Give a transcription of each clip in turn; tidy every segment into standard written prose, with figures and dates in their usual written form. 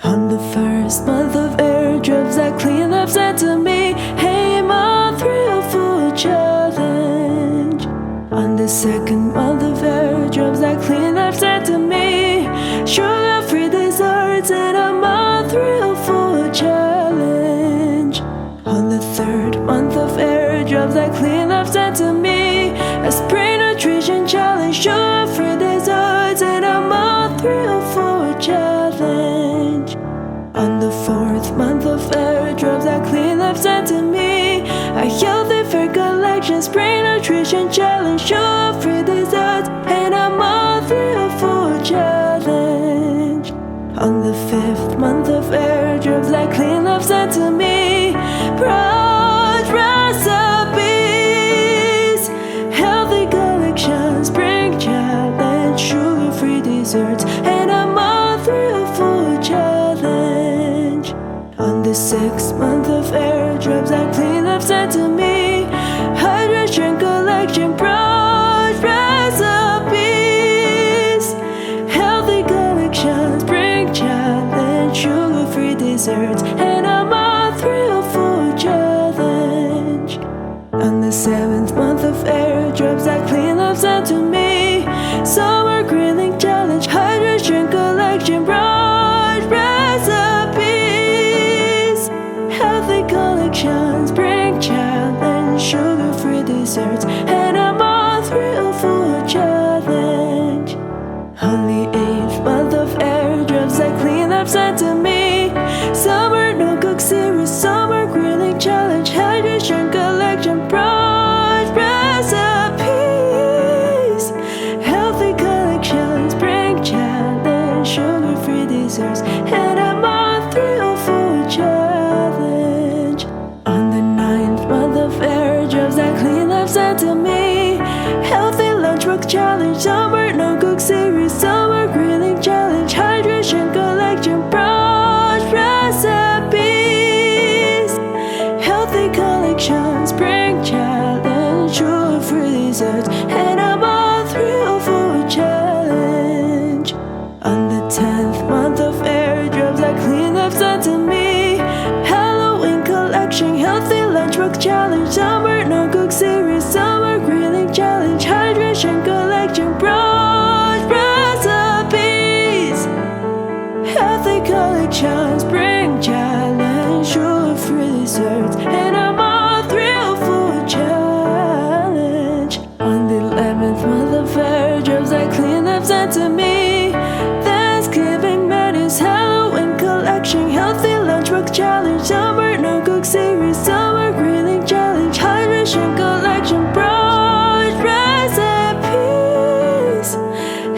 On the first month of airdrops, that cleanup said to me, hey, my 304 challenge. On the second month of airdrops, that cleanup said to me, sugar-free desserts and I'm a 304 challenge. On the third month of airdrops, that cleanup said to me, a spring nutrition challenge, sugar-free desserts and I'm a 304 challenge. On the fourth month of airdrops, that cleanup said to me, a healthy food collection, spring nutrition challenge, sugar-free desserts and I'm a 304 challenge. On the fifth month of airdrops, that cleanup said to me, broad recipes, healthy collection, spring challenge, sugar-free desserts and I'm a 304 challenge. On the sixth month of airdrops, that cleanup said to me, hydration collection, broad recipes, healthy collection, spring challenge, sugar-free desserts and I'm a 304 challenge. On the seventh month of airdrops, that cleanup said to me, summer grilling challenge, hydration collection, broad recipes, healthy collection, spring challenge, sugar-free desserts and I'm a 304 challenge. On the eighth month of airdrops, that cleanup said to me, summer no-cook series, summer grilling challenge, hydration collection, broad recipes, healthy collection, spring challenge, sugar-free desserts and I'm a 304 challenge. On the ninth month of airdrops, that cleanup said to me, healthy lunchbox challenge, summer no-cook series, summer grilling challenge, hydration collection, broad recipes, healthy collection, spring challenge, sugar-free desserts and I'm a 304 challenge. On the 10th month of airdrops, that cleanup said to me, Halloween collection, healthy lunchbox challenge, summer no-cook series, summer grilling challenge, hydration collection, broad recipes, healthy collection, spring challenge, sugar-free desserts and I'm a 304 challenge. On the 11th month of airdrops, that cleanup said to me, Thanksgiving menus, Halloween collection, healthy lunchbox challenge, summer no-cook series, summer grilling challenge, hydration collection, broad recipes,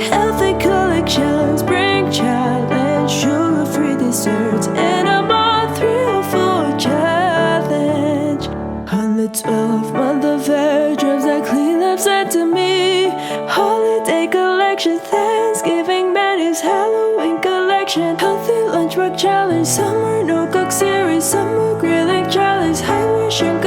healthy collection, spring challenge, sugar-free desserts and I'm a 304 challenge. On the 12th month of airdrops, that cleanup said to me, holiday collection, Thanksgiving menus, Halloween collection, healthy lunchbox challenge, summer no-cook series, summer grilling challenge, hydration